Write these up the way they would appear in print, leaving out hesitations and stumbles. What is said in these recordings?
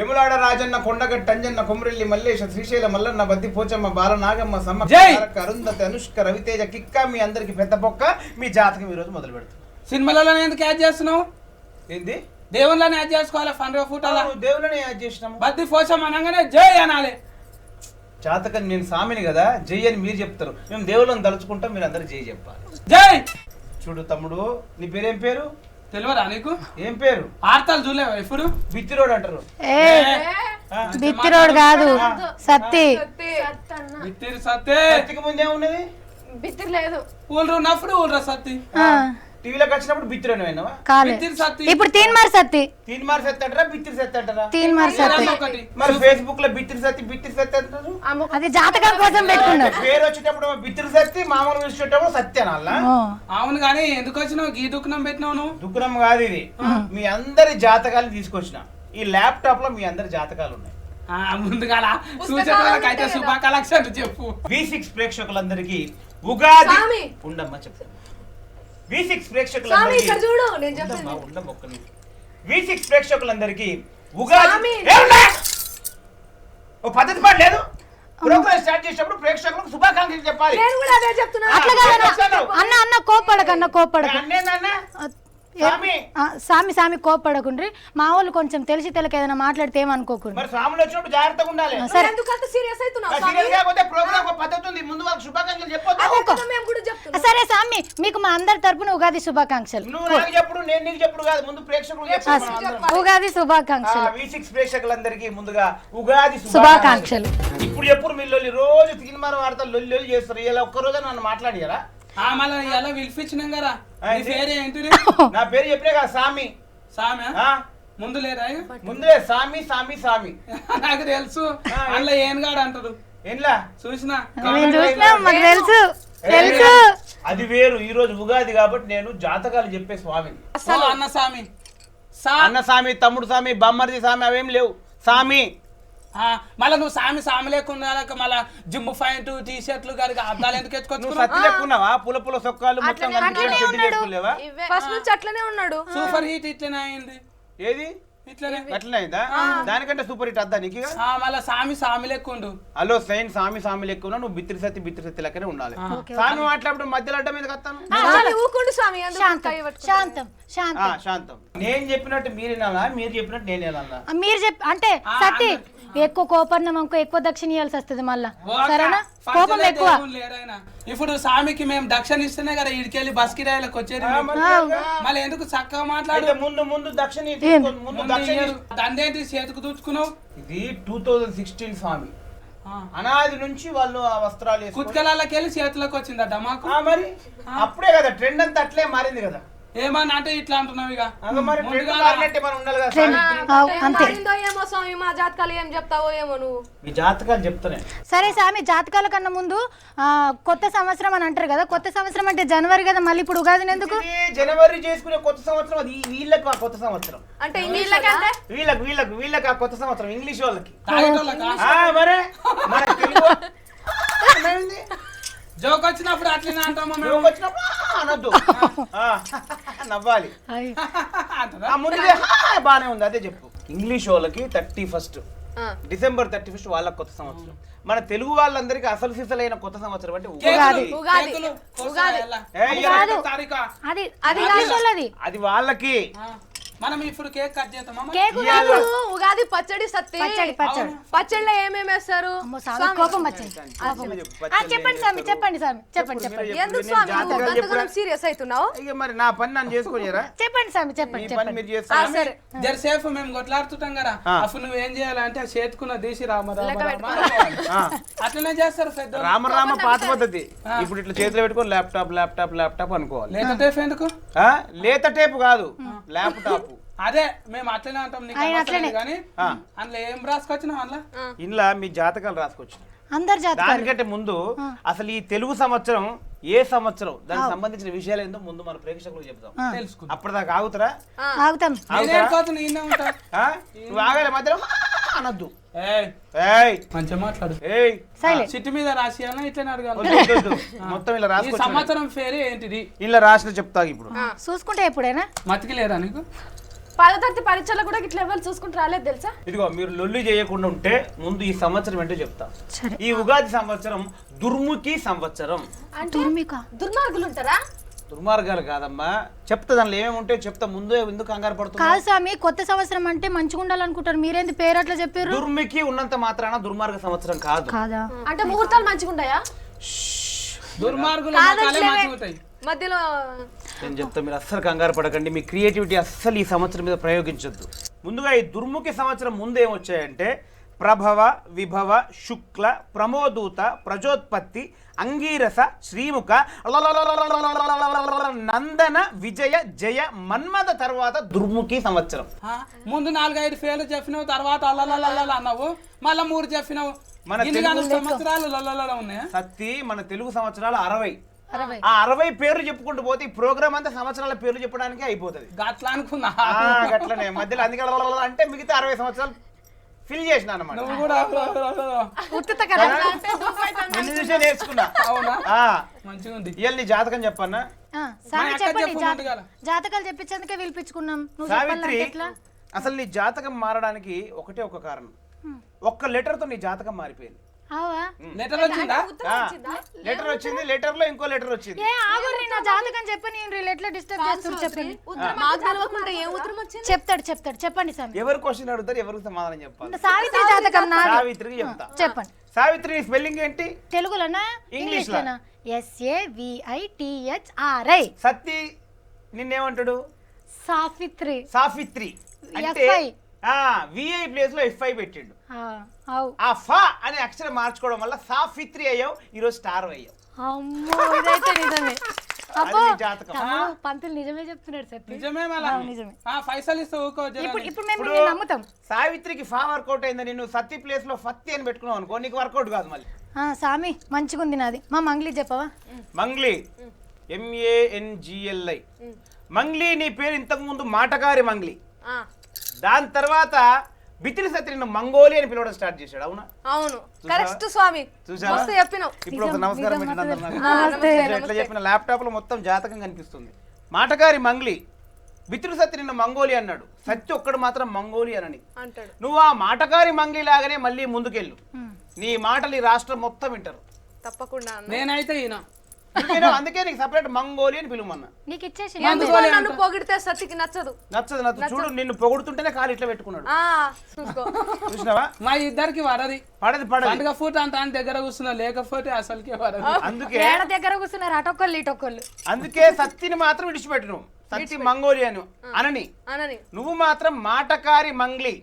ఎములాడ రాజన్న కొండగట్ట అంజన్న కొమరెల్లి మల్లేశ శ్రీశైల మల్లన్న బద్ది పోచమ్మ బాల నాగమ్మ సమ్మ అరుంధతి అనుష్క రవితేజ కిక్క మీ అందరికి పెద్ద పొక్క మీ జాతకం ఈ రోజు మొదలు పెడుతుంది. సినిమాలలో ఎందుకు యాడ్ చేస్తున్నావు? ఏంది దేవుళ్ళని యాడ్ చేసుకోవాలి. ఫండ్రో ఫోటోలా దేవుళ్ళని యాడ్ చేసినాము. బద్ది పోచమ్మ అనగానే జై అనాలి. జాతకం నేను సామిని కదా, జై అని మీరు చెప్తారు, మేము దేవుళ్ళని తలుచుకుంటాం, మీరు అందరు జై చెప్పాలి. జై. చూడు తమ్ముడు, నీ పేరేం పేరు? తెలియరా నీకు? ఏం పేరు? ఆర్తాలు చూడలేవా ఇప్పుడు? బిత్తిరోడ్ అంటారు. బిత్తిరోడ్ కాదు, సత్తి. బిత్తిరి సత్తే. సత్తికి ముందే ఉన్నది బిత్తిరి లేదు. ఊళ్ళో ఉన్నప్పుడు ఊళ్ళో సత్తి. టీవీలోకి వచ్చినప్పుడు బిత్తిరోడ్ అయినావా? బిత్తిరి సత్తి. ఇప్పుడు తీన్మార్ సత్తి. తీన్మార్ సత్తి అంటారా, బిత్తిరి సత్తి అంటారా? తీన్మార్ సత్తి. మరి ఫేస్బుక్ లో బిత్తిరి సత్తి అంటారు. అది జాతకాల కోసం పెట్టుకున్నారు. పేరు వచ్చేటప్పుడు బిత్తిరి సత్తి, మామూలు వచ్చేటప్పుడు సత్య అనాలా? అవును కానీ ఎందుకు వచ్చినావు? గీ దుఃఖం పెట్టినావు నువ్వు? దుఃఖం కాదు ఇది, మీ అందరి జాతకాలు తీసుకొచ్చిన. ఈ ల్యాప్టాప్ లో మీ అందరి జాతకాలు ఉన్నాయి. ముందుగా సూచనలకు అయితే శుభాకాంక్షలు చెప్పు. V6 ప్రేక్షకులందరికీ ఉగాది ఉండమ్మా చెప్పు. V6 ప్రేక్షకులందరికీ V6 ప్రేక్షకులందరికీ ఉగాది ఓ పద్ధతి పాటు లేదు. ప్రోగ్రామ్ స్టార్ట్ చేసేటప్పుడు ప్రేక్షకులకు శుభాకాంక్షలు చెప్పాలి. అన్న కోప్పడక అన్నేందన్నా సామి కోప్పడకుండ్రి. మా వాళ్ళు కొంచెం తెలిసి తెలక ఏదైనా మాట్లాడితే ఏమనుకోకుండా. మరి స్వాములు వచ్చినప్పుడు జాగ్రత్తగా ఉండాలి. సరే స్వామి, మీకు మా అందరి తరపున ఉగాది శుభాకాంక్షలు. ఉగాది శుభాకాంక్షలు. V6 ప్రేక్షకులందరికీ ముందుగా ఉగాది శుభాకాంక్షలు. ఇప్పుడు ఎప్పుడు మీరు రోజు తీర్మానం వార్తలు లొల్లి చేస్తారు. ఇలా ఒక్కరోజు నన్ను మాట్లాడియారా? మళ్ళీ ఎలా పిలిపించినాం కదా. నా పేరు చెప్పినా కదా, సామి. సామి ముందు లేరా? ముందే సామి సామి సామి. నాకు తెలుసు. అందులో ఏనుగాడు అంటారు. ఏంలా చూసినా తెలుసు. అది వేరు. ఈ రోజు ఉగాది కాబట్టి నేను జాతకాలు చెప్పే స్వామిని. అన్న సామి, అన్న సామి, తమ్ముడు సామి, బామ్మర్ది సామి అవేం లేవు. సామి మళ్ళీ నువ్వు సామి లేకుండా మళ్ళీ జిమ్ ప్యాంట్ టీ షర్ట్లు గారికి అద్దాలు ఎందుకు ఎత్తుకొచ్చు? సత్తి లేకున్నావా? పుల సొక్కాలు మొత్తం ఫస్ట్ నుంచి అట్లనే ఉన్నాడు. సూపర్ హీట్ ఇట్లనే అయింది. ఏది ఇట్లనే అట్లనే అయిందా? దానికంటే సూపర్ హిట్ అద్దా నీకు? మళ్ళీ సామి లెక్కుండు. హలో సైన్ సామి లెక్కున్నా, నువ్వు బిత్తిరి సత్తి లెక్కనే ఉండాలి. సామి మాట్లాడు మధ్యలో అడ్డ మీద కత్తాను. శాంతం. నేను చెప్పినట్టు మీరేనా, మీరు చెప్పినట్టు నేనేనా? మీరు అంటే సత్తి ఎక్కువ కోపం ఎక్కువ దక్షిణ ఇవ్వాల్సి వస్తుంది. మళ్ళా సరేనా, కోపం ఎక్కువ. ఇప్పుడు స్వామికి మేము దక్షిణ ఇస్తేనే కదా ఇడికెళ్ళి బస్ కిరాయిలకు వచ్చేది. మళ్ళీ ఎందుకు చక్కగా మాట్లాడు. ముందు దక్షిణ దండేంటి చేతికి దూచుకున్నావు? ఇది 2016 స్వామి. అనాది నుంచి వాళ్ళు ఆ వస్త్రాలు కుత్కలకి వెళ్ళి చేతులకు వచ్చిందట మాకు. మరి అప్పుడే కదా ట్రెండ్ అంతా అట్లే మారింది కదా. ఏమన్నా అంటే ఇట్లా అంటున్నావు ఇక. జాతకాలు చెప్తానే. సరే స్వామి, జాతకాల కన్నా ముందు కొత్త సంవత్సరం అని అంటారు కదా. కొత్త సంవత్సరం అంటే జనవరి కదా, మళ్ళీ ఇప్పుడు ఉగాది ఎందుకు? జనవరి చేసుకునే కొత్త సంవత్సరం అది వీళ్ళకి. ఆ కొత్త సంవత్సరం అంటే వీళ్ళకి ఆ కొత్త సంవత్సరం ఇంగ్లీష్ వాళ్ళకి. జోక్ వచ్చినప్పుడు అట్లనే అంటాము. అనొద్దు, నవ్వాలి. ముందుగా బానే ఉంది, అదే చెప్పు. ఇంగ్లీష్ వాళ్ళకి 31 డిసెంబర్ 31 వాళ్ళకి కొత్త సంవత్సరం. మన తెలుగు వాళ్ళందరికీ అసలు సిసలైన కొత్త సంవత్సరం అంటే అది వాళ్ళకి. మనం ఇప్పుడు కేక్ కట్ చేద్దామా? ఉగాది పచ్చడి సత్తి. పచ్చడిలో ఏమేమి వేస్తారు? చెప్పండి. సీరియస్ అవుతున్నావు? మరి నా పని నన్ను చేసుకోరా? చెప్పండి. జరసేపు మేము కొట్లాడుతుంటాం కదా, అప్పుడు నువ్వు ఏం చేయాలంటే ఆ చేతుకున్న తీసి అట్లనే చేస్తారు పెద్ద. రామ పాత పద్ధతి. ఇప్పుడు ఇట్లా చేతిలో పెట్టుకొని ల్యాప్టాప్ అనుకోవాలి. లేత టేప్ ఎందుకు? లేత టేపు కాదు, ల్యాప్టాప్. అదే మేము అట్లనే అంటాం. కానీ అందులో ఏం రాసుకొచ్చినావు? అందులో ఇంట్లో మీ జాతకాలు రాసుకొచ్చిన. దానికంటే ముందు అసలు ఈ తెలుగు సంవత్సరం ఏ సంవత్సరం, దానికి సంబంధించిన విషయాలు ఏందో ముందు మన ప్రేక్షకులకు చెప్తాం. అప్పటిదాకా ఆగుతారా? నువ్వు ఆగాలి, మధ్యలో అనొద్దు. మంచిగా మాట్లాడు. చిట్టు మీద రాసియాలని ఇట్లా అడగాలి. మొత్తం ఇలా రాసి సంవత్సరం పేరు ఏంటిది ఇలా రాసిన చెప్తా. ఇప్పుడు చూసుకుంటే ఎప్పుడైనా మతికి లేదా నీకు? 10వ తరగతి పరీక్షలు కూడా ఇట్లా ఎవరు చూసుకుంటూ రాలేదు తెలుసా? ఇదిగో మీరు లొల్లి చేయకుండా ఉంటే ముందు ఈ సంవత్సరం ఏంటో చెప్తా. ఈ ఉగాది సంవత్సరం దుర్ముఖి సంవత్సరం. దుర్మార్గులు ఉంటారా? దుర్మార్గాలు కాదమ్మా, చెప్తా దానిలో ఏమేమి ఉంటాయో చెప్తా. ముందు ఎందుకు కంగారు పడుతుంది? కాదు స్వామి, కొత్త సంవత్సరం అంటే మంచిగా ఉండాలనుకుంటారు, మీరేంది పేరు అట్లా చెప్పారు? దుర్ముఖి ఉన్నంత మాత్రాన దుర్మార్గ సంవత్సరం కాదు. కాదా? అంటే ముహూర్తాలు మంచిగా ఉంటాయా? దుర్మార్గులు మధ్యలో నేను చెప్తా, మీరు అస్సలు కంగారు పడకండి. మీ క్రియేటివిటీ అస్సలు ఈ సంవత్సరం మీద ప్రయోగించొద్దు. ముందుగా ఈ దుర్ముఖి సంవత్సరం ముందు ఏమొచ్చాయంటే ప్రభవ, విభవ, శుక్ల, ప్రమోదూత, ప్రజోత్పత్తి, అంగీరస, శ్రీముఖ, నందన, విజయ, జయ, మన్మథ తర్వాత దుర్ముఖి సంవత్సరం. ముందు 4-5 పేర్లు చెప్పినావు, తర్వాత అల్లలల్ల అన్నావు, మళ్ళా 3 చెప్పినావు. మన సంవత్సరాలు లల్లల ఉన్నాయా? సత్తి మన తెలుగు సంవత్సరాలు 60. ఆ 60 పేర్లు చెప్పుకుంటూ పోతే ఈ ప్రోగ్రామ్ అంతా సంవత్సరాల పేర్లు చెప్పడానికి అయిపోతుంది. గట్లా అనుకున్నా గట్లనే మధ్యలో అందుకే అంటే మిగతా 60 సంవత్సరాలు ఫిల్ చేసిన అన్నమాట. నువ్వు కూడా నేర్చుకున్నా. మంచిగా ఉంది. ఇవాళ నీ జాతకం చెప్పన్నా? జాతకాలు చెప్పించేందుకే పిలిపించుకున్నాం. సావిత్రి, అసలు నీ జాతకం మారడానికి ఒకటే ఒక కారణం. ఒక్క లెటర్ తో నీ జాతకం మారిపోయింది. లెటర్ వచ్చిందా? లెటర్ వచ్చింది, లెటర్ లో ఇంకో లెటర్ వచ్చింది. చెప్తాడు చెప్పండి సార్. ఎవరు క్వశ్చన్ అడుగుతారు, ఎవరికి సమాధానం చెప్పాలి? సావిత్రి జాతకం సావిత్రికి చెప్తా. చెప్పండి. సావిత్రి స్పెల్లింగ్ ఏంటి? తెలుగులోనా ఇంగ్లీష్ లోనా? SAVITHRI. సత్తి నిన్నేమంటాడు? సావిత్రి. సావిత్రి అంటే విఐ ప్లేస్ లో FI పెట్టిండు. ఆ ఫా అనే అక్షరం మార్చుకోవడం వల్ల సావిత్రి అయ్యావు, ఈరోజు స్టార్ అయ్యావు. పంతులు నిజమే చెప్తున్నాడు సార్. నిజమే పైసలు ఇస్తే ఇప్పుడు మేము నమ్ముతాం. సావిత్రికి ఫా వర్కౌట్ అయింది, నేను సత్తి ప్లేస్ లో ఫత్తి అని పెట్టుకున్నావు అనుకో, నీకు వర్కౌట్ కాదు. మళ్ళీ సామి మంచిగా ఉంది నాది. మా మంగ్లీ చెప్పవా? మంగ్లీ MANGLI. మంగ్లీ నీ పేరు ఇంతకు ముందు మాటకారి మంగ్లీ, దాని తర్వాత బితిలి సత్రి మంగోలి అని పిలవడం స్టార్ట్ చేశాడు. అవునా? అవును, కరెక్ట్ స్వామి. చూసావా? ఇప్పుడు ఒక నమస్కారం ఎట్లా చెప్పిన ల్యాప్టాప్ లో మొత్తం జాతకం కనిపిస్తుంది. మాటకారి మంగ్లీ, బితిలి సత్రి నిన్న మంగోలి అన్నాడు, సత్య ఒక్కడు మాత్రం మంగోలి అనని అంటాడు. నువ్వు ఆ మాటకారి మంగ్లీ లాగానే మళ్ళీ ముందుకెళ్ళు. నీ మాటలు ఈ రాష్ట్రం మొత్తం వింటారు. తప్పకుండా. నేనైతే ఈయన అందుకే నీకు సపరేట్ మంగోలి అని పిలువమన్నా. నీకు ఇచ్చేసి నన్ను పొగిడితే సత్తికి నచ్చదు. చూడు, నిన్ను పొగుడుతుంటేనే కాలు ఇట్లా పెట్టుకున్నాడు. చూసినావా? మా ఇద్దరికి పడది పండుగ ఫుట్ అంత దగ్గర కూర్చున్నా, లేకపోతే అసలుకే పడదు. అందుకే దగ్గర కూర్చున్నారు అటొక్కళ్ళు ఇటొక్కళ్ళు. అందుకే సత్తిని మాత్రం విడిచిపెట్టు. సత్తి మంగోలి అనని నువ్వు మాత్రం మాటకారి మంగ్లీ.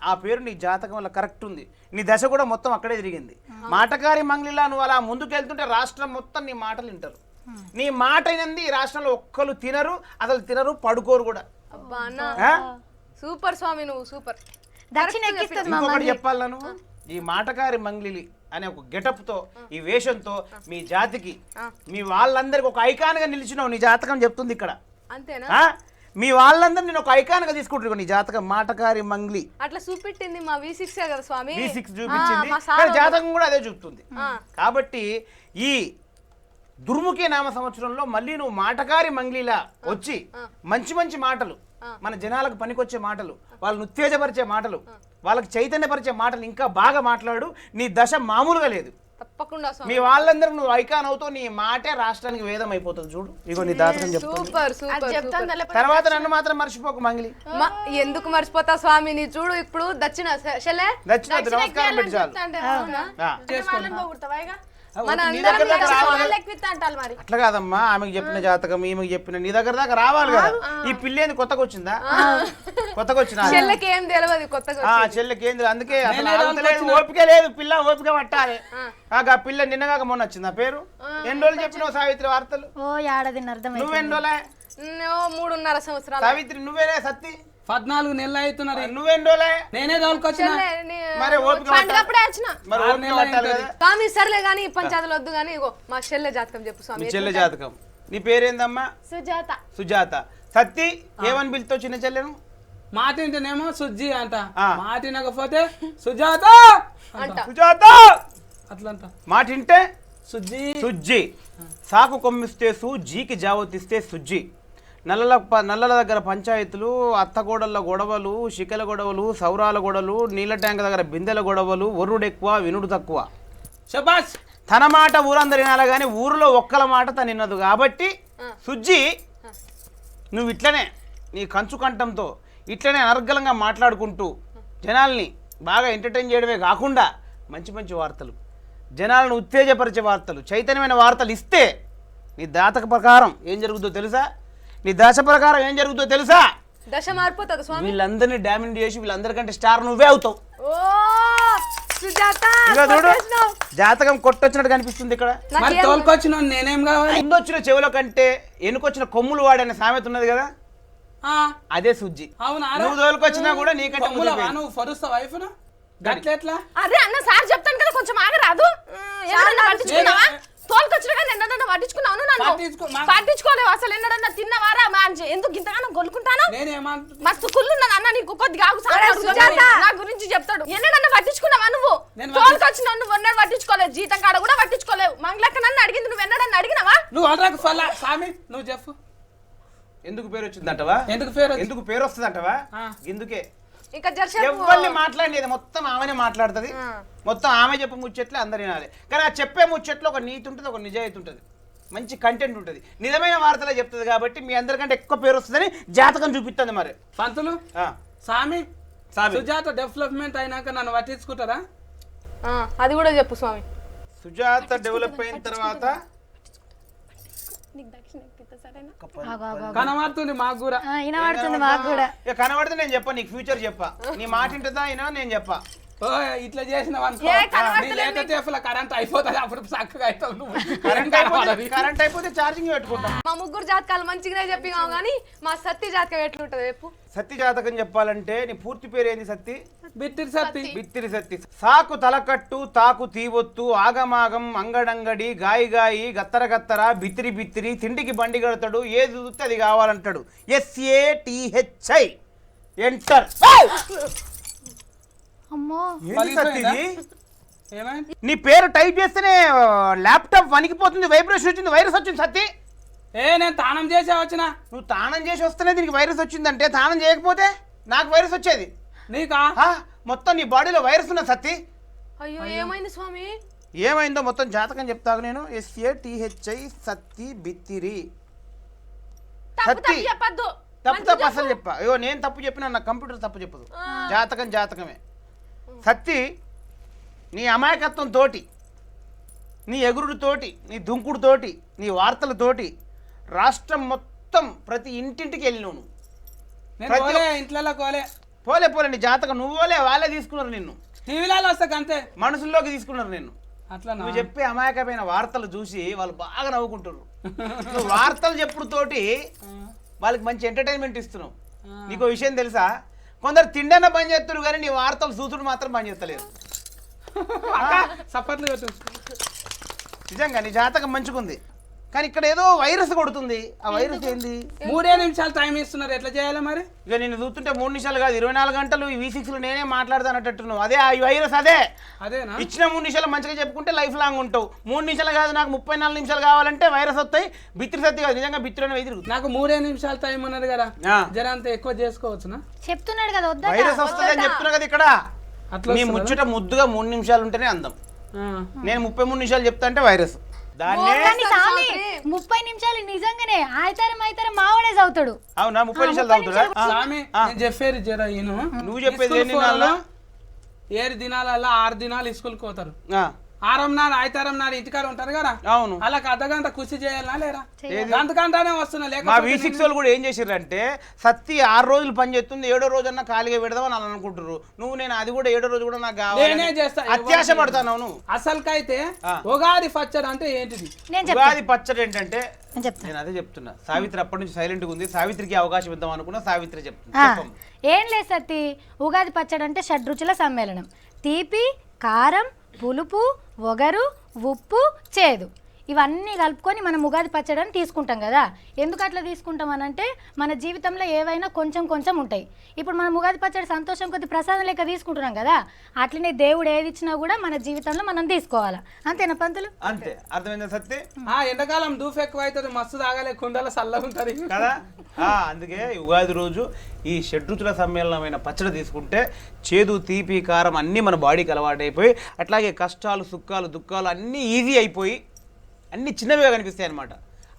ఆ పేరు నీ జాతకం వల్ల కరెక్ట్ ఉంది. నీ దశ కూడా మొత్తం అక్కడే తిరిగింది. మాటకారి మంగ్లీలా నువ్వు అలా ముందుకెళ్తుంటే రాష్ట్రం మొత్తం నీ మాటలు వింటారు. నీ మాట అయినంది ఈ రాష్ట్రంలో ఒక్కరు తినరు, అసలు తినరు, పడుకోరు కూడా. సూపర్ స్వామి, నువ్వు సూపర్. ఇంకొకటి చెప్పాలా, నువ్వు ఈ మాటకారి మంగ్లీ అనే ఒక గెటప్ తో, ఈ వేషంతో మీ జాతికి, మీ వాళ్ళందరికి ఒక ఐకాన్ గా నిలిచినావు. నీ జాతకం చెప్తుంది ఇక్కడ. అంతేనా? మీ వాళ్ళందరూ నేను ఒక ఐకాన్ గా తీసుకుంటారు. నీ జాతకం మాటకారి మంగ్లీ అట్లా చూపెట్టింది మా V6 కదా స్వామి. V6 చూపించింది, జాతకం కూడా అదే చూపుతుంది. కాబట్టి ఈ దుర్ముఖి నామ సంవత్సరంలో మళ్ళీ నువ్వు మాటకారి మంగ్లీలా వచ్చి మంచి మంచి మాటలు, మన జనాలకు పనికొచ్చే మాటలు, వాళ్ళని ఉత్తేజపరిచే మాటలు, వాళ్ళకి చైతన్యపరిచే మాటలు ఇంకా బాగా మాట్లాడు. నీ దశ మామూలుగా లేదు. తప్పకుండా మీ వాళ్ళందరూ నువ్వు ఐకాన్ అవుతావు. నీ మాటే రాష్ట్రానికి వేదం అయిపోతుంది. చూడు, ఇగో నీ జాతకం చెప్తుంది. తర్వాత నన్ను మాత్రం మర్చిపోకు మంగ్లీ. ఎందుకు మర్చిపోతా స్వామి? నీ చూడు, ఇప్పుడు దక్షిణ నమస్కారం పెట్టి చాలు. అట్లా కాదమ్మా, ఆమెకు చెప్పిన జాతకం ఈమెకు చెప్పిన నీ దగ్గర దాకా రావాలి కదా. ఈ పిల్లేంది కొత్తగా వచ్చిందా? కొత్తగా వచ్చిన చెల్లెకి ఏం తెలియదు, కొత్తగా చెల్లెకి ఏం తెలియదు. అందుకే ఓపిక లేదు, పిల్ల ఓపిక పట్టాలి. ఆ పిల్ల నిన్నగాక మొన్న వచ్చింది. ఆ పేరు ఎన్ని రోజులు చెప్పినావు సావిత్రి వార్తలు? నువ్వెన్ని రోజులే? 3.5 సంవత్సరాలు. సావిత్రి నువ్వేనే? సత్తి 14 నెలలు అవుతున్నారు. నువ్వెన్ని రోజులే? నేనే తోలుకొచ్చిన. మరి ఓపిక స్వామి. సర్లే గానీ పంచాయతీలు వద్దు గానీ, ఇగో మా చెల్లె జాతకం చెప్పు స్వామి. చెల్లె జాతకం. నీ పేరేందమ్మా? సుజాత. సుజాత. సత్తి ఏమని పిలుస్తావు చిన్న చెల్లెను? మాటింటేనేమో సుజ్జి అంట, మాటినకపోతే సుజాత అంట. సుజాత అట్లంట. మాటింటే సుజ్జి. సుజ్జి. సాకు కొమ్మిస్తే సు, జీకి జావతిస్తే సుజ్జి. నల్లల దగ్గర పంచాయతీలు, అత్తగోడల గొడవలు, శిఖల గొడవలు, సౌరాల గొడవలు, నీళ్ళ ట్యాంక్ దగ్గర బిందెల గొడవలు, ఒర్రుడు ఎక్కువ వినుడు తక్కువ. శబాష్. తన మాట ఊరందరు వినాలి కానీ ఊరిలో ఒక్కల మాట తను వినదు. కాబట్టి సుజ్జి నువ్వు ఇట్లనే నీ కంచు కంఠంతో ఇట్లనే అనర్గళంగా మాట్లాడుకుంటూ జనాల్ని బాగా ఎంటర్టైన్ చేయడమే కాకుండా మంచి మంచి వార్తలు, జనాలను ఉత్తేజపరిచే వార్తలు, చైతన్యమైన వార్తలు ఇస్తే నీ దాతక ప్రకారం ఏం జరుగుతుందో తెలుసా? నీ దశ ప్రకారం ఏం జరుగుతుందో తెలుసా? దశ మారిపోతుంది స్వామి. వీళ్ళందరినీ డామినేట్ చేసి వీళ్ళందరికంటే స్టార్ నువ్వే అవుతావు. ఓ సుజాత ఇంకా చూడు జాతకం కొట్టొచ్చినట్టు కనిపిస్తుంది ఇక్కడ. మరి తోలుకొచ్చిన నేనేం కావాలి? ముందొచ్చిన చెవుల కంటే ఎనుకొచ్చిన కొమ్ములు వాడనే సామెత ఉన్నది కదా, అదే సుజ్జి. అవునా? నువ్వు తోలుకొచ్చినా కూడా నీకంటే నువ్వు ఫరుస్తావు వైఫ్ను గట్లెట్లా? అదే అన్న సార్ చెప్తాను కదా కొంచెం ఆగరాదు. ఎన్నడన్నా పట్టించుకున్నావా? తోలుకొచ్చిన కానీ ఎన్నడన్నా పట్టించుకున్నావు? నన్ను పట్టించుకోలేవు అసలు. ఎన్నడన్నా తిన్నవారా? ఎందుకు ఇంతగానో కొలుకుంటాను? మస్తు కుళ్ళున్నది అన్న నీకు. కొద్దిగా ఆగు, నా గురించి చెప్తాడు. ఎన్నడన్నా పట్టించుకున్నావా నువ్వు? తోలుకొచ్చినావు నువ్వు, ఎన్నడూ పట్టించుకోలేదు. జీతం కాడ కూడా పట్టించుకోలేవు. మంగళక్క నన్ను అడిగింది, నువ్వు ఎన్నడన్నా అడిగినావా? నువ్వు అడగకు ఫలా స్వామి, నువ్వు చెప్పు. ఎందుకు పేరు వచ్చిందంటవా? ఎందుకు పేరు వస్తుందంటవా? ఇందుకే ఇంకా ఎవరిని మాట్లాడేది మొత్తం ఆమెనే మాట్లాడుతుంది. మొత్తం ఆమె చెప్పే ముచ్చట్లు అందరు వినాలి. కానీ ఆ చెప్పే ముచ్చట్లు ఒక నీతి ఉంటుంది, ఒక నిజాయితీ ఉంటుంది, మంచి కంటెంట్ ఉంటుంది, నిజమైన వార్తలే చెప్తుంది. కాబట్టి మీ అందరికంటే ఎక్కువ పేరు వస్తుందని జాతకం చూపిస్తుంది. మరి పంతులు స్వామి, సుజాత డెవలప్మెంట్ అయినాక నన్ను పట్టించుకుంటారా? అది కూడా చెప్పు స్వామి. సుజాత డెవలప్ అయిన తర్వాత కనబడుతుంది మాకు కూడా. కనబడితే నేను చెప్పా, నీకు ఫ్యూచర్ చెప్పా, నీ మాట ఇంటుందా అయినా నేను చెప్పా. ఇట్లా చేసిన కరెంట్ అయిపోతుంది, అప్పుడు చక్కగా అవుతావు. కరెంట్ అయిపోతే ఛార్జింగ్ పెట్టుకుంటాం. మా ముగ్గురు జాతకాలు మంచిగానే చెప్పినావు కానీ మా సత్య జాతకం ఎట్లుంటది రేపు? సత్య జాతకం చెప్పాలంటే నీ పూర్తి పేరు ఏంది? సత్తి బిత్తిరి సత్తి. సాకు తలకట్టు, తాకు తీవొత్తు, ఆగమాగం, అంగడంగడి, గాయి గాయి, గత్తర గత్తర, బిత్తిరి బిత్తిరి, తిండికి బండి కడతాడు, ఏది చూస్తే అది కావాలంటాడు. SATHI enter. నీ పేరు టైప్ చేస్తేనే ల్యాప్టాప్ వణికిపోతుంది, వైబ్రేషన్ వచ్చింది, వైరస్ వచ్చింది. సత్తి నేను తానం చేసే వచ్చిన. నువ్వు తానం చేసి వస్తేనే దీనికి వైరస్ వచ్చిందంటే, తానం చేయకపోతే నాకు వైరస్ వచ్చేది. నీకా? మొత్తం నీ బాడీలో వైరస్ ఉన్న. సత్తి అయ్యో ఏమైంది స్వామి? ఏమైందో మొత్తం జాతకం చెప్తాను నేను. SATHI సత్తి బిత్తిరి. సత్తి తప్పు అసలు చెప్పా. అయ్యో నేను తప్పు చెప్పినా నా కంప్యూటర్ తప్పు చెప్పదు. జాతకం జాతకమే. సత్తి నీ అమాయకత్వం తోటి, నీ ఎగురుడితోటి, నీ దుంకుడుతోటి, నీ వార్తలతోటి రాష్ట్రం మొత్తం ప్రతి ఇంటింటికి వెళ్ళినావు నువ్వు. ఇంట్లో పోలే నీ జాతకం నువ్వులే, వాళ్ళే తీసుకున్నారు నిన్ను. టీవీలలో వస్తాక అంతే, మనసుల్లోకి తీసుకున్నారు నిన్ను. అట్లా నువ్వు చెప్పే అమాయకమైన వార్తలు చూసి వాళ్ళు బాగా నవ్వుకుంటారు. నువ్వు వార్తలు చెప్పుడుతోటి వాళ్ళకి మంచి ఎంటర్టైన్మెంట్ ఇస్తున్నావు. నీకు విషయం తెలుసా? కొందరు తిండన బంద్ చేస్తారు కానీ నీ వార్తలు చూసుడు మాత్రం బంద్ చేస్తలేరు. నిజంగా నీ జాతకం మంచిగుంది కానీ ఇక్కడ ఏదో వైరస్ కొడుతుంది. ఆ వైరస్ ఏంది? 3 నిమిషాలు టైం ఇస్తున్నారు, ఎట్లా చేయాలి మరి? ఇక నేను చూస్తుంటే 3 నిమిషాలు కాదు 24 గంటలు ఈ V6 లో నేనే మాట్లాడతానట్టున్నావు. అదే ఆ వైరస్ అదేనా? ఇచ్చిన 3 నిమిషాలు మంచిగా చెప్పుకుంటే లైఫ్ లాంగ్ ఉంటావు. 3 నిమిషాలు కాదు, నాకు 34 నిమిషాలు కావాలంటే వైరస్ వస్తాయి. బిత్తిరి సత్తి కాదు, నిజంగా బిత్తిలోనే వైద్యుడు. నాకు 3 నిమిషాలు టైం ఉన్నది కదా, జర అంత ఎక్కువ చేసుకోవచ్చునా? చెప్తున్నాడు కదా వైరస్ వస్తుంది అని చెప్తున్నా కదా ఇక్కడ. నీ ముచ్చట ముద్దుగా 3 నిమిషాలు ఉంటేనే అందం. నేను 33 నిమిషాలు చెప్తా అంటే వైరస్. 30 నిమిషాలు నిజంగానే ఆయితారం మావాడే చదువుతాడు. అవునా? 30 నిమిషాలు చదువుతాడా? చెప్పేది జర నువ్వు చెప్పేది 7 దినాలల్లో 6 దినాలు స్కూల్కి పోతారు. 6వ నాడు ఆయితారం నాడు ఇంటికాడ ఉంటారు కదా. అవును. అలా అర్ధగంట కృషి చేయాలా లేరా? గంటనే వస్తున్నా. మా V6 వాళ్ళు కూడా ఏం చేసిర్రంటే సత్తి 6 రోజులు పని చేస్తుంది, 7వ రోజన్నా ఖాళీగా పెడదామని అని అనుకుంటారు. నువ్వు నేను అది కూడా 7వ రోజు కూడా నాకు కావాలి అత్యాశ పడతాను. నువ్వు అసలుకైతే ఉగాది పచ్చడి అంటే ఏంటిది? ఉగాది పచ్చడి ఏంటంటే నేను అదే చెప్తున్నా. సావిత్రి అప్పటి నుంచి సైలెంట్ గా ఉంది. సావిత్రికి అవకాశం ఇద్దాం అనుకున్నా, సావిత్రి చెప్తున్నా. ఏం లేదు సత్తి, ఉగాది పచ్చడి అంటే షడ్రుచుల సమ్మేళనం. తీపి, కారం, పులుపు, ఒగరు, ఉప్పు, చేదు ఇవన్నీ కలుపుకొని మనం ఉగాది పచ్చడిని తీసుకుంటాం కదా. ఎందుకు అట్లా తీసుకుంటాం అని అంటే మన జీవితంలో ఏవైనా కొంచెం కొంచెం ఉంటాయి. ఇప్పుడు మనం ఉగాది పచ్చడి సంతోషం కొద్ది ప్రసాదం లెక్క తీసుకుంటున్నాం కదా, అట్లనే దేవుడు ఏది ఇచ్చినా కూడా మన జీవితంలో మనం తీసుకోవాలి. అంతేనా పంతులు? అంతే. అర్థమైందా సత్తి? ఎండాకాలం దూఫ్ ఎక్కువ అవుతుంది, మస్తు తాగలే, కుండల చల్లగా ఉంటది కదా. అందుకే ఉగాది రోజు ఈ షడ్రుచుల సమ్మేళనమైన పచ్చడి తీసుకుంటే చేదు తీపి కారం అన్నీ మన బాడీకి అలవాటైపోయి, అట్లాగే కష్టాలు సుఖాలు దుఃఖాలు అన్నీ ఈజీ అయిపోయి అన్నీ చిన్నవిగా కనిపిస్తాయి అనమాట.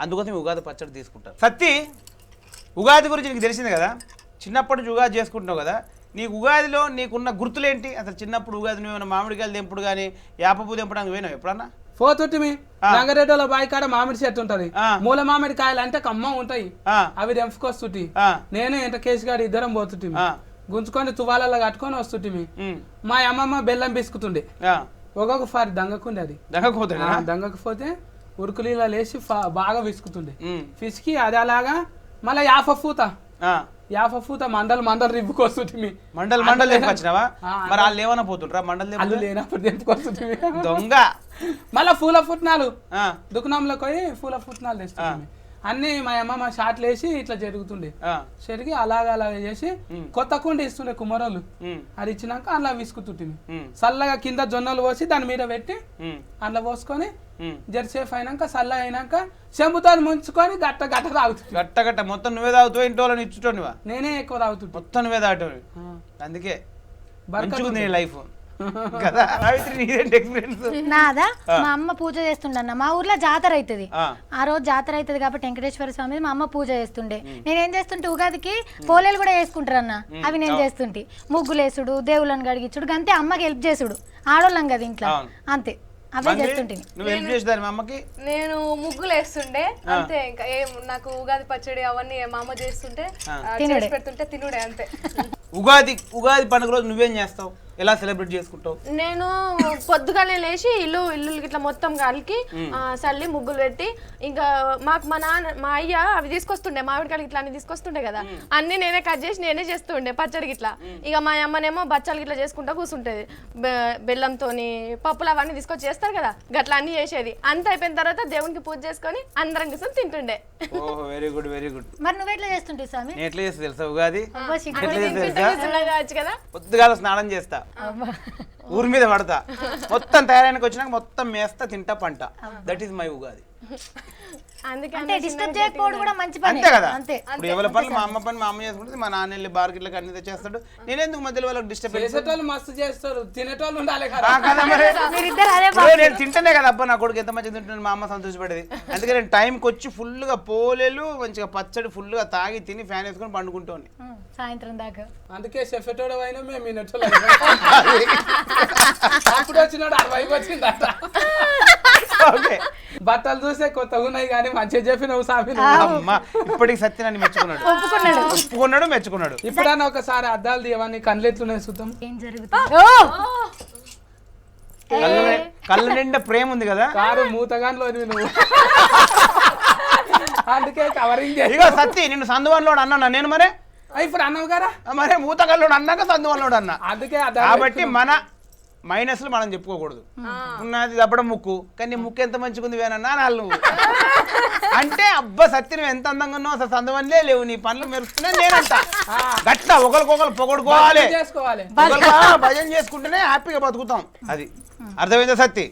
అందుకోసం ఉగాది పచ్చడి తీసుకుంటారు. సత్తి, ఉగాది గురించి నీకు తెలిసింది కదా, చిన్నప్పటి నుంచి ఉగాది చేసుకుంటున్నావు కదా, నీకు ఉగాదిలో నీకున్న గుర్తులేంటి? అసలు చిన్నప్పుడు ఉగాది నువ్వేమైనా మామిడికాయలు తెంపుడు కానీ యాపపూ తెంపడానికి పోయినావు ఎప్పుడన్నా? పోతుంటిమి. రంగారెడ్డిలో బాయి కాడ మామిడి చెట్టు ఉంటది, మూల మామిడి కాయలు అంటే కమ్మ ఉంటాయి, అవి తెంపుకొస్తుంటి. నేను ఇంత కేసు గారు ఇద్దరం పోతుంటిమి, గుంజుకొని తువాలలో కట్టుకొని వస్తుంటిమి. మా అమ్మమ్మ బెల్లం బిసుకుతుండే, ఒక్కొక్క ఫారి దంగకుండే, అది దంగకపోతే ఉరుకులీలా లేచి బాగా విసుకుతుండే. పిసికి అది అలాగా మళ్ళీ యాఫ పూత మండలు రిబ్బుకొస్తుంటిమి. మండలు తెంపుకొచ్చినావా? మరి వాళ్ళు ఏమన్నా పోతుంటారా మండలు? అల్లు లేనప్పుడు తెంపుకొస్తుంటిమి. దొంగ. మళ్ళా పూల పుట్నాలు దుకాణంలోకి పోయి పూల పుట్నాలు తెస్తుంటిమి. అన్ని మా అమ్మ షాట్లు వేసి ఇట్లా జరుగుతుండే, జరిగి అలాగా చేసి కొత్త కుండ ఇస్తుండే కుమ్మరోళ్ళు, అది ఇచ్చినాక అలా విసుకుతుంటిమి. చల్లగా కింద జొన్నలు పోసి దాని మీద పెట్టి అట్లా పోసుకొని జెర్సేఫ్ అయినాక చల్ల అయినాక చెంబుతో ముంచుకొని గట్ట తాగుతుంది. గట్ట మొత్తం నువ్వే తాగుతావు, ఇంటి వాళ్ళని ఇచ్చుటోనివా? నేనే ఎక్కువ తాగుతుంటా, మొత్తం నువ్వే తాగుతావు. అందుకే మంచిగుంది లైఫ్ కదా. నాదా, మా అమ్మ పూజ చేస్తుండన్న. మా ఊర్లో జాతర అవుతుంది, ఆ రోజు జాతర అవుతుంది కాబట్టి వెంకటేశ్వర స్వామి మా అమ్మ పూజ చేస్తుండే. నేనేం చేస్తుంటే ఉగాదికి పోలేలు కూడా వేసుకుంటారన్న, అవి నేను చేస్తుంటే ముగ్గులేసుడు, దేవుళ్ళని గడిగించుడు, అంతే. అమ్మకి హెల్ప్ చేసుడు, ఆడోళ్ళం కదా ఇంట్లో, అంతే. అవే చేస్తుంటే నేను ముగ్గులు వేస్తుండే అంతే. ఇంకా నాకు ఉగాది పచ్చడి అవన్నీ మా అమ్మ చేస్తుంటే పెడుతుంటే తినుడే అంతే. ఉగాది పండుగ రోజు నువ్వేం చేస్తావు? ఎలా సెలబ్రేట్ చేసుకుంటావు? నేను పొద్దుగానే లేచి ఇల్లు ఇట్లా మొత్తం కలికి చల్లి ముగ్గులు పెట్టి, ఇంకా మాకు మా అయ్య అవి తీసుకొస్తుండే, మామిడికాయలు ఇట్లా అన్ని తీసుకొస్తుండే కదా, అన్ని నేనే కట్ చేసి నేనే చేస్తుండే పచ్చడి గిట్లా. ఇక మా అమ్మనేమో బచ్చాలు గిట్లా చేసుకుంటా కూర్చుంటది, బెల్లంతో పప్పులు అవన్నీ తీసుకొచ్చి చేస్తారు కదా, గట్లా అన్ని చేసేది. అంత అయిపోయిన తర్వాత దేవునికి పూజ చేసుకొని అందరం కూర్చొని తింటుండే. Very good very good. మరి నువ్వు ఎట్లా చేస్తుంటే స్వామి? ఎట్లా చేస్తా తెలుసా ఉగాది? కదా పొద్దుగాల స్నానం చేస్తా, ఊరి మీద పడతా, మొత్తం తయారానికి వచ్చినాక మొత్తం మేస్తా, తింటా, పంట. That is my Ugadi. అంటే డిస్టర్బ్ చేయకపోవడం కూడా మంచి పని. అంతే కదా. ఇప్పుడు ఎవరి పనులు మా అమ్మ పని మా అమ్మ చేసుకుంటుంది, మా నాన్న వెళ్ళి బార్కెట్లకి అన్ని తెచ్చేస్తాడు. నేనెందుకు మధ్యలో వాళ్ళకి డిస్టర్బ్? చేసేటోళ్ళు మస్తు చేస్తారు, తినేటోళ్ళు ఉండాలి. నేను తింటానే కదా అబ్బా, నా కొడుకు ఎంత మంచిగా తింటున్నాను, మా అమ్మ సంతోషపడేది. అందుకే నేను టైంకి వచ్చి ఫుల్ గా పోలేలు మంచిగా పచ్చడి ఫుల్ గా తాగి తిని ఫ్యాన్ వేసుకొని పండుకుంటాను సాయంత్రం దాకా. అందుకే సెఫెటోడు అయినా మేము మినటోళ్ళు అప్పుడు వచ్చినాడు 60 వచ్చిందట. బట్టలు చూసే కొత్తగా ఉన్నాయి కానీ మంచిగా చెప్పినవు సామి. ఇప్పటికి సత్యనాన్ని మెచ్చుకున్నాడు, ఒప్పుకున్నాడు, మెచ్చుకున్నాడు. ఇప్పుడన్నా ఒకసారి అద్దాలు తీయవని కళ్ళు ఎట్లున్నాయి చూద్దాం. ఏం జరుగుతుంది? కళ్ళ నిండా ప్రేమ ఉంది కదా. కారు మూతగాన్లో నువ్వు, అందుకే కవరింగ్. ఇగో సత్తి, నిన్ను సందువన్లోడు అన్నా నేను, మరే ఇప్పుడు అన్నావు కదా, మరే మూతగల్లోడు అన్నాక సందువన్లోడు అన్నా. అందుకే కాబట్టి మన మైనస్లు మనం చెప్పుకోకూడదు. ఉన్నది దప్పడం ముక్కు, కానీ ముక్కు ఎంత మంచిగా ఉంది వేనన్నా నాళ్ళు అంటే అబ్బా సత్య నువ్వు ఎంత అందంగా ఉన్నావు, అసలు సందవన్లే లేవు, నీ పనులు మెరుస్తున్నాయి నేనంట. గట్లా ఒకరికొకరు పొగడుకోవాలి, భజన చేసుకుంటేనే హ్యాపీగా బతుకుతాం. అది అర్థమైందా సత్తి?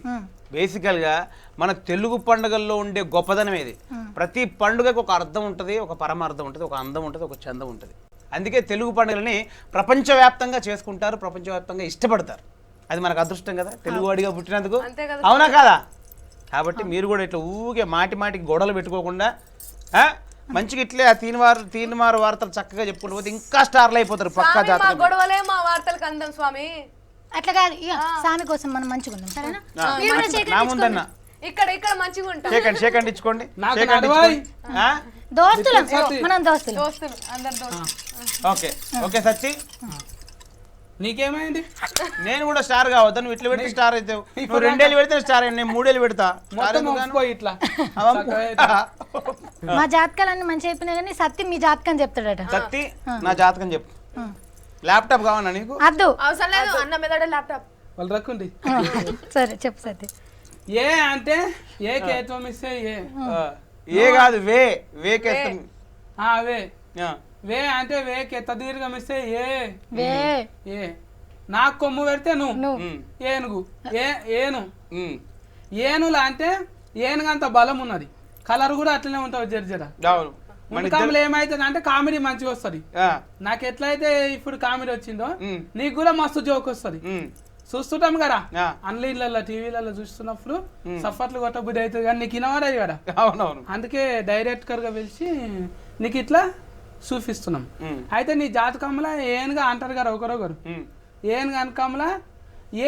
బేసికల్ గా మన తెలుగు పండుగల్లో ఉండే గొప్పదనం ఏది? ప్రతి పండుగకు ఒక అర్థం ఉంటుంది, ఒక పరమార్థం ఉంటుంది, ఒక అందం ఉంటుంది, ఒక చందం ఉంటుంది. అందుకే తెలుగు పండుగలని ప్రపంచవ్యాప్తంగా చేసుకుంటారు, ప్రపంచవ్యాప్తంగా ఇష్టపడతారు. అది మనకు అదృష్టం కదా, తెలుగువాడిగా పుట్టినందుకు. అవునా కాదా? కాబట్టి మీరు కూడా ఇట్లా ఊగే మాటికి గొడవలు పెట్టుకోకుండా మంచిగా ఇట్లే ఆ తీన్మారు వార్తలు చక్కగా చెప్పుకుంటూ పోతే ఇంకా స్టార్లు అయిపోతారు. పక్కా జాతర గొడవలే మా వార్తలకు అందం స్వామి. అట్లా కాదు, స్వామి కోసం మనం మంచిగా ఉందాం, సరేనా? నా ముందన్నా ఇక్కడ మంచిగా ఉంటాం. షేకండి ఇచ్చుకోండి. దోస్తులు, మనం దోస్తులు. అందరు దోస్తులు. ఓకే ఓకే సచ్చి, నీకేమైంది? నేను కూడా స్టార్ కావద్దా? నువ్వు ఇట్లా పెడితే స్టార్ అవుతావు. నువ్వు 2 ఏళ్ళు పెడితే స్టార్ అయ్యి, నేను 3 ఏళ్ళు పెడతా. ఇట్లా మా జాతకాలన్నీ మంచి అయిపోయినాయి కానీ సత్తి మీ జాతకం చెప్తాడట. సత్తి నా జాతకం చెప్పు. ల్యాప్టాప్ కావాలా నీకు? అద్దు, అవసరం లేదు, అన్న మీద ల్యాప్టాప్ వాళ్ళు రక్కుండి. సరే చెప్పు సత్తి. ఏ అంటే ఏ కేతం ఇస్తే ఏ కాదు వేకేస్తాం వే వే అంటే వేకి ఎత్త దీర్ఘం ఇస్తే ఏ నాకు కొమ్ము పెడితే నువ్వు ఏనుగు ఏను ఏనులా అంటే ఏనుగంత బలం ఉన్నది, కలర్ కూడా అట్లనే ఉంటుంది జర ముఖంలో ఏమైతుంది అంటే కామెడీ మంచిగా వస్తుంది. నాకు ఎట్లయితే ఇప్పుడు కామెడీ వచ్చిందో నీకు కూడా మస్తు జోక్ వస్తుంది. చూస్తుంటాం కదా ఆన్లైన్లలో టీవీలలో చూస్తున్నప్పుడు సఫర్లు కొట్టబుద్ధి అవుతుంది కానీ నీకు వినవాడది కదా. అవునవును, అందుకే డైరెక్టర్ గా పిలిచి నీకు ఇట్లా చూపిస్తున్నాం. అయితే నీ జాతకంలో ఏనుగా అంటారు కదా ఒకరొకరు, ఏనుగు అనకంలో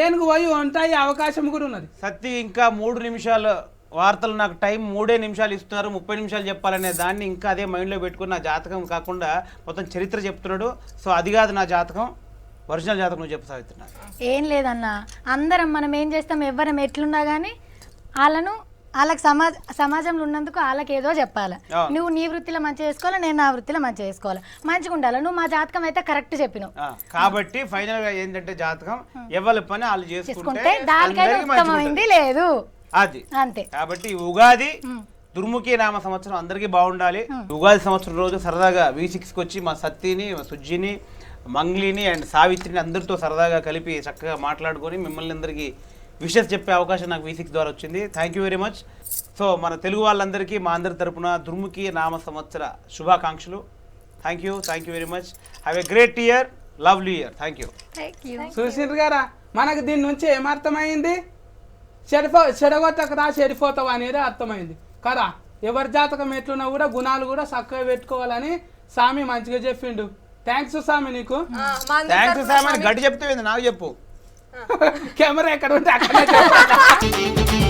ఏనుగు పోయి ఉంటాయి అవకాశం కూడా ఉన్నది. సత్తి ఇంకా 3 నిమిషాలు వార్తలు, నాకు టైం 3 నిమిషాలు ఇస్తున్నారు, 30 నిమిషాలు చెప్పాలనే దాన్ని ఇంకా అదే మైండ్లో పెట్టుకుని నా జాతకం కాకుండా మొత్తం చరిత్ర చెప్తున్నాడు. సో అది కాదు నా జాతకం, ఒరిజినల్ జాతకం నువ్వు చెప్పు సావిత్రి. ఏం లేదన్నా, అందరం మనం ఏం చేస్తాం, ఎవరం ఎట్లున్నా కానీ వాళ్ళకి సమాజంలో ఉన్నందుకు వాళ్ళకి ఏదో చెప్పాలి. నువ్వు నీ వృత్తిలో మంచిగా చేసుకోవాలి, నేను నా వృత్తిలో మంచిగా చేసుకోవాలి, మంచిగా ఉండాలి. నువ్వు మా జాతకం అయితే కరెక్ట్ చెప్పినావు కాబట్టి ఫైనల్ గా ఏంటంటే జాతకం ఎవరి పని వాళ్ళు చేసుకుంటే దానికైనా ఉత్తమమైంది లేదు, అది అంతే. కాబట్టి ఉగాది దుర్ముఖి నామ సంవత్సరం అందరికీ బాగుండాలి. ఉగాది సంవత్సరం రోజు సరదాగా V6కి వచ్చి మా సత్తిని, సుజ్జిని, మంగ్లీని అండ్ సావిత్రిని అందరితో సరదాగా కలిపి చక్కగా మాట్లాడుకొని మిమ్మల్ని అందరికీ విషెస్ చెప్పే అవకాశం నాకు V6 ద్వారా వచ్చింది. Thank you very much. So మన తెలుగు వాళ్ళందరికీ మా అందరి తరపున దుర్ముఖి నామ సంవత్సర శుభాకాంక్షలు. Thank you very much. Have a great year, lovely year. Thank you. Sushil గారా, మనకు దీని నుంచి ఏమర్థమైంది? చెడగొట్టక రా చెడిపోతావు అనేది అర్థమైంది కదా. ఎవరి జాతకం ఎట్లున్నా కూడా గుణాలు కూడా చక్కగా పెట్టుకోవాలని స్వామి మంచిగా చెప్పిండు. థ్యాంక్స్ స్వామి నీకు. థ్యాంక్స్ స్వామి. గట్టి చెప్తే నాకు చెప్పు. కెమెరా ఎక్కడ ఉంటే అక్కడ